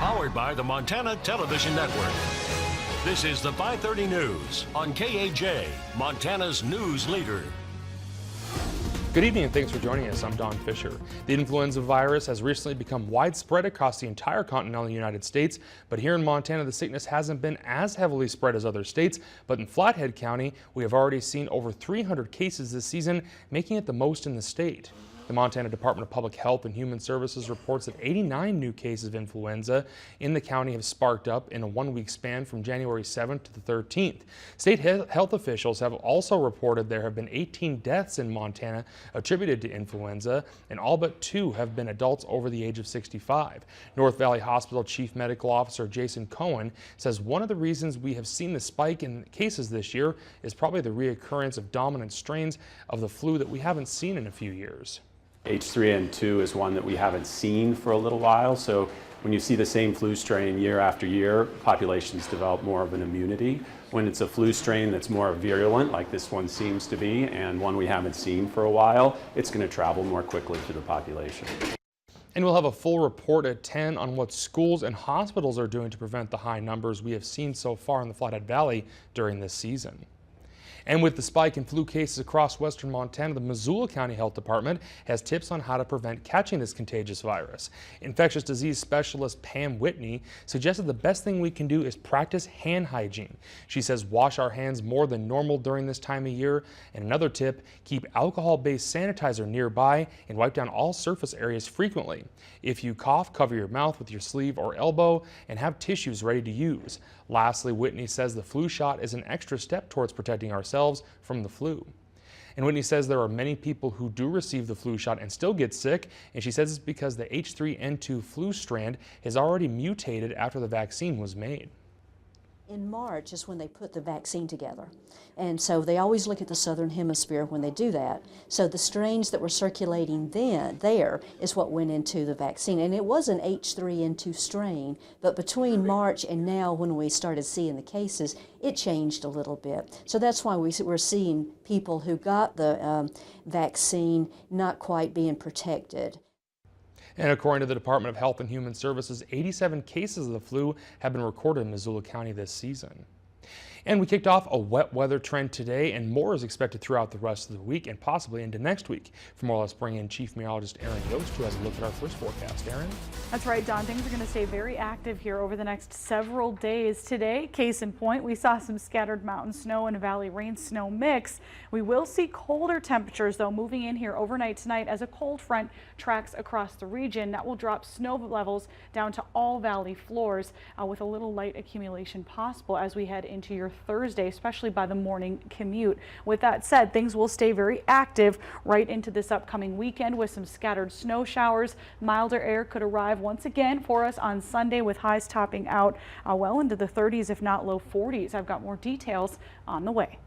Powered by the Montana Television Network. This is the 530 News on KAJ, Montana's news leader. Good evening and thanks for joining us. I'm Don Fisher. The influenza virus has recently become widespread across the entire continental United States, but here in Montana the sickness hasn't been as heavily spread as other states, but in Flathead County we have already seen over 300 cases this season, making it the most in the state. The Montana Department of Public Health and Human Services reports that 89 new cases of influenza in the county have sparked up in a one-week span from January 7th to the 13th. State health officials have also reported there have been 18 deaths in Montana attributed to influenza, and all but 2 have been adults over the age of 65. North Valley Hospital Chief Medical Officer Jason Cohen says one of the reasons we have seen the spike in cases this year is probably the reoccurrence of dominant strains of the flu that we haven't seen in a few years. H3N2 is one that we haven't seen for a little while, so when you see the same flu strain year after year, populations develop more of an immunity. When it's a flu strain that's more virulent, like this one seems to be, and one we haven't seen for a while, it's going to travel more quickly through the population. And we'll have a full report at 10 on what schools and hospitals are doing to prevent the high numbers we have seen so far in the Flathead Valley during this season. And with the spike in flu cases across western Montana, the Missoula County Health Department has tips on how to prevent catching this contagious virus. Infectious disease specialist Pam Whitney suggested the best thing we can do is practice hand hygiene. She says wash our hands more than normal during this time of year. And another tip, keep alcohol-based sanitizer nearby and wipe down all surface areas frequently. If you cough, cover your mouth with your sleeve or elbow and have tissues ready to use. Lastly, Whitney says the flu shot is an extra step towards protecting ourselves from the flu. And Whitney says there are many people who do receive the flu shot and still get sick, and she says it's because the H3N2 flu strand has already mutated after the vaccine was made. In March is when they put the vaccine together. And so they always look at the southern hemisphere when they do that. So the strains that were circulating there is what went into the vaccine. And it was an H3N2 strain, but between March and now when we started seeing the cases, it changed a little bit. So that's why we're seeing people who got the vaccine not quite being protected. And according to the Department of Health and Human Services, 87 cases of the flu have been recorded in Missoula County this season. And we kicked off a wet weather trend today, and more is expected throughout the rest of the week and possibly into next week. For more, let's bring in Chief Meteorologist Aaron Yost, who has a look at our first forecast. Aaron? That's right, Don. Things are going to stay very active here over the next several days. Today, case in point, we saw some scattered mountain snow and valley rain snow mix. We will see colder temperatures, though, moving in here overnight tonight as a cold front tracks across the region. That will drop snow levels down to all valley floors with a little light accumulation possible as we head into your Thursday, especially by the morning commute. With that said, things will stay very active right into this upcoming weekend with some scattered snow showers. Milder air could arrive once again for us on Sunday with highs topping out well into the 30s, if not low 40s. I've got more details on the way.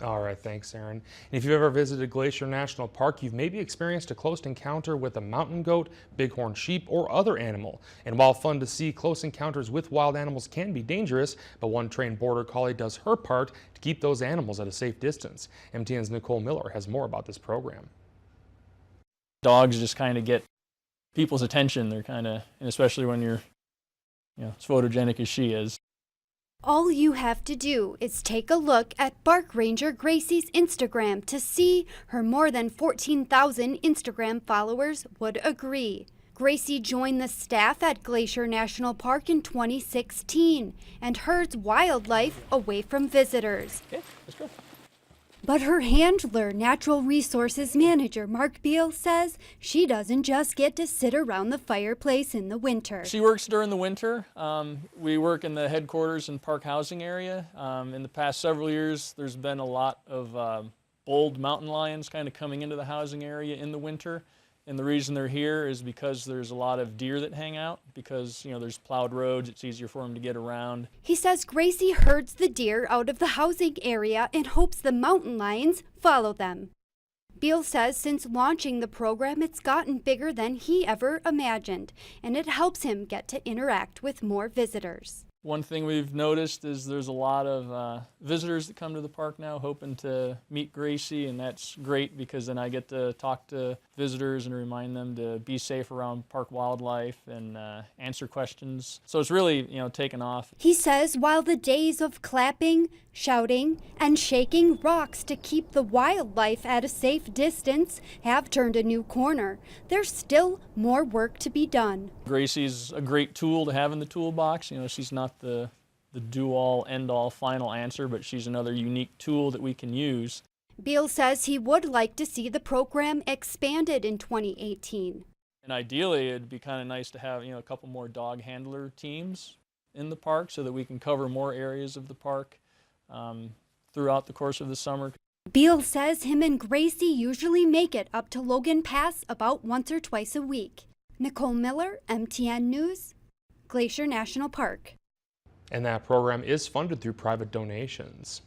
All right, thanks, Aaron. And if you've ever visited Glacier National Park, you've maybe experienced a close encounter with a mountain goat, bighorn sheep, or other animal. And while fun to see, close encounters with wild animals can be dangerous, but one trained border collie does her part to keep those animals at a safe distance. MTN's Nicole Miller has more about this program. Dogs just kind of get people's attention. They're kind of, and especially when you're, as photogenic as she is. All you have to do is take a look at Bark Ranger Gracie's Instagram to see her more than 14,000 Instagram followers would agree. Gracie joined the staff at Glacier National Park in 2016 and herds wildlife away from visitors. Okay, let's go. But her handler, Natural Resources Manager Mark Beal, says she doesn't just get to sit around the fireplace in the winter. She works during the winter. We work in the headquarters and park housing area. In the past several years, there's been a lot of bold mountain lions kind of coming into the housing area in the winter. And the reason they're here is because there's a lot of deer that hang out because, there's plowed roads. It's easier for them to get around. He says Gracie herds the deer out of the housing area and hopes the mountain lions follow them. Beal says since launching the program, it's gotten bigger than he ever imagined, and it helps him get to interact with more visitors. One thing we've noticed is there's a lot of visitors that come to the park now hoping to meet Gracie, and that's great because then I get to talk to visitors and remind them to be safe around park wildlife and answer questions. So it's really, taken off. He says while the days of clapping, shouting, and shaking rocks to keep the wildlife at a safe distance have turned a new corner, there's still more work to be done. Gracie's a great tool to have in the toolbox. She's not the do-all, end-all, final answer, but she's another unique tool that we can use. Beal says he would like to see the program expanded in 2018. And ideally, it'd be kind of nice to have, a couple more dog handler teams in the park so that we can cover more areas of the park throughout the course of the summer. Beal says him and Gracie usually make it up to Logan Pass about once or twice a week. Nicole Miller, MTN News, Glacier National Park. And that program is funded through private donations.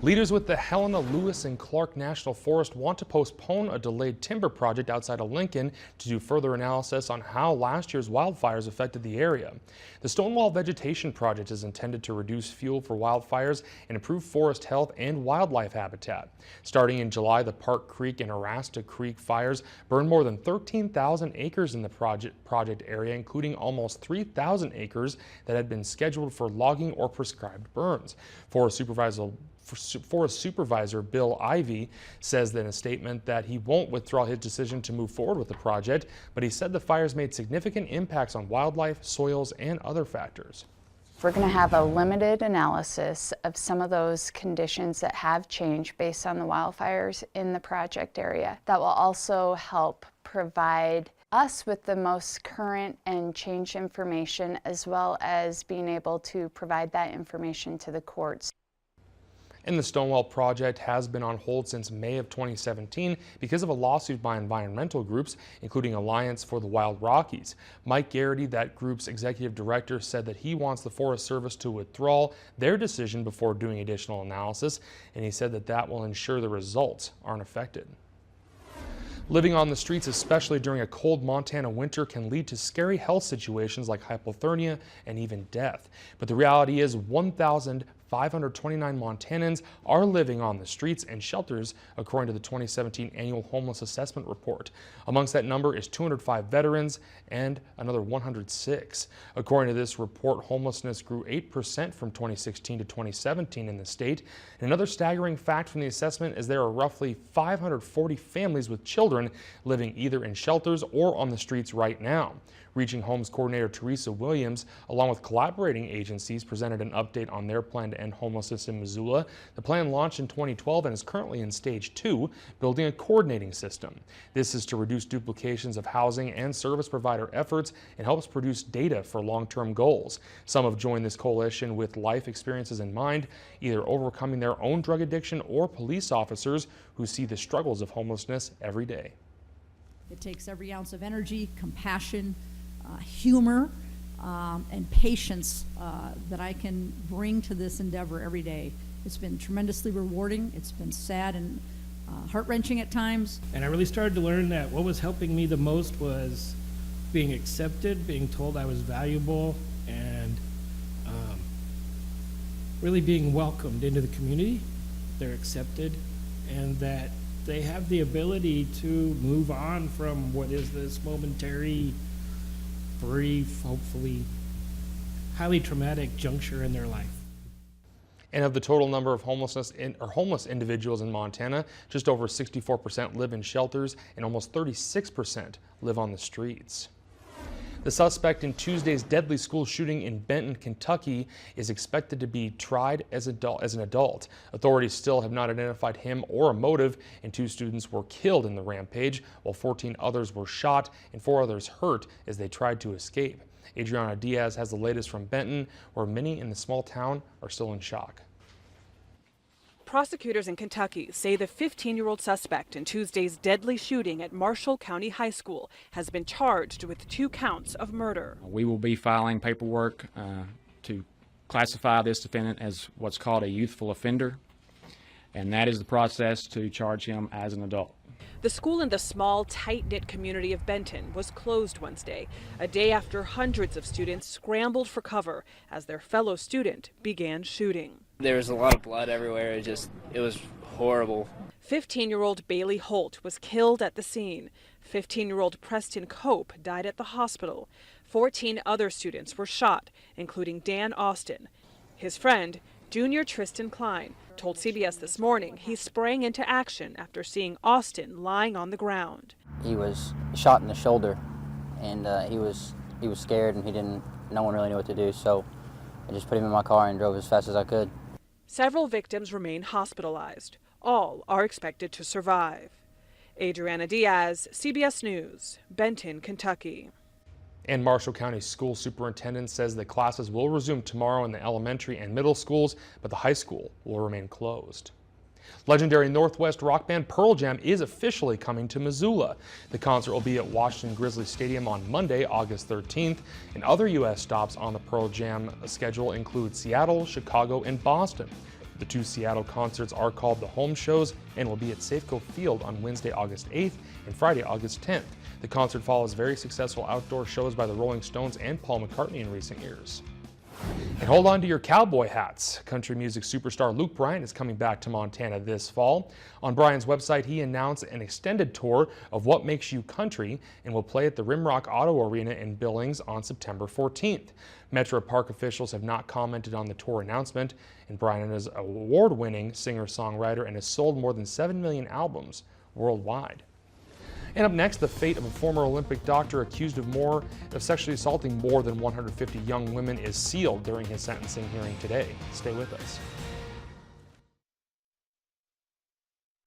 Leaders with the Helena, Lewis, and Clark National Forest want to postpone a delayed timber project outside of Lincoln to do further analysis on how last year's wildfires affected the area. The Stonewall Vegetation Project is intended to reduce fuel for wildfires and improve forest health and wildlife habitat. Starting in July, the Park Creek and Arasta Creek fires burned more than 13,000 acres in the project area, including almost 3,000 acres that had been scheduled for logging or prescribed burns. Forest Supervisor Bill Ivey says in a statement that he won't withdraw his decision to move forward with the project, but he said the fires made significant impacts on wildlife, soils, and other factors. We're going to have a limited analysis of some of those conditions that have changed based on the wildfires in the project area. That will also help provide us with the most current and changed information, as well as being able to provide that information to the courts. And the Stonewall project has been on hold since May of 2017 because of a lawsuit by environmental groups, including Alliance for the Wild Rockies. Mike Garrity, that group's executive director, said that he wants the Forest Service to withdraw their decision before doing additional analysis, and he said that that will ensure the results aren't affected. Living on the streets, especially during a cold Montana winter, can lead to scary health situations like hypothermia and even death. But the reality is 1,529 Montanans are living on the streets and shelters, according to the 2017 Annual Homeless Assessment Report. Amongst that number is 205 veterans and another 106. According to this report, homelessness grew 8% from 2016 to 2017 in the state. And another staggering fact from the assessment is there are roughly 540 families with children living either in shelters or on the streets right now. Reaching Homes Coordinator Teresa Williams, along with collaborating agencies, presented an update on their plan to end homelessness in Missoula. The plan launched in 2012 and is currently in stage 2, building a coordinating system. This is to reduce duplications of housing and service provider efforts and helps produce data for long-term goals. Some have joined this coalition with life experiences in mind, either overcoming their own drug addiction or police officers who see the struggles of homelessness every day. It takes every ounce of energy, compassion, humor, and patience that I can bring to this endeavor every day. It's been tremendously rewarding. It's been sad and heart-wrenching at times. And I really started to learn that what was helping me the most was being accepted, being told I was valuable, and really being welcomed into the community. They're accepted, and that they have the ability to move on from what is this momentary, brief, hopefully highly traumatic juncture in their life. And of the total number of homeless individuals in Montana, just over 64% live in shelters and almost 36% live on the streets. The suspect in Tuesday's deadly school shooting in Benton, Kentucky is expected to be tried as an adult. Authorities still have not identified him or a motive, and 2 students were killed in the rampage, while 14 others were shot and 4 others hurt as they tried to escape. Adriana Diaz has the latest from Benton, where many in the small town are still in shock. Prosecutors in Kentucky say the 15-year-old suspect in Tuesday's deadly shooting at Marshall County High School has been charged with 2 counts of murder. We will be filing paperwork to classify this defendant as what's called a youthful offender. and that is the process to charge him as an adult. The school in the small, tight-knit community of Benton was closed Wednesday, a day after hundreds of students scrambled for cover as their fellow student began shooting. There was a lot of blood everywhere. It was horrible. 15-year-old Bailey Holt was killed at the scene. 15-year-old Preston Cope died at the hospital. 14 other students were shot, including Dan Austin. His friend, Junior Tristan Klein, told CBS this morning he sprang into action after seeing Austin lying on the ground. He was shot in the shoulder, and he was scared, and no one really knew what to do, so I just put him in my car and drove as fast as I could. Several victims remain hospitalized. All are expected to survive. Adriana Diaz, CBS News, Benton, Kentucky. And Marshall County School Superintendent says that classes will resume tomorrow in the elementary and middle schools, but the high school will remain closed. Legendary Northwest rock band Pearl Jam is officially coming to Missoula. The concert will be at Washington Grizzly Stadium on Monday, August 13th, and other U.S. stops on the Pearl Jam schedule include Seattle, Chicago, and Boston. The two Seattle concerts are called the Home Shows and will be at Safeco Field on Wednesday, August 8th and Friday, August 10th. The concert follows very successful outdoor shows by the Rolling Stones and Paul McCartney in recent years. And hold on to your cowboy hats. Country music superstar Luke Bryan is coming back to Montana this fall. On Bryan's website, he announced an extended tour of What Makes You Country and will play at the Rimrock Auto Arena in Billings on September 14th. Metro Park officials have not commented on the tour announcement, and Bryan is an award-winning singer-songwriter and has sold more than 7 million albums worldwide. And up next, the fate of a former Olympic doctor accused of sexually assaulting more than 150 young women is sealed during his sentencing hearing today. Stay with us.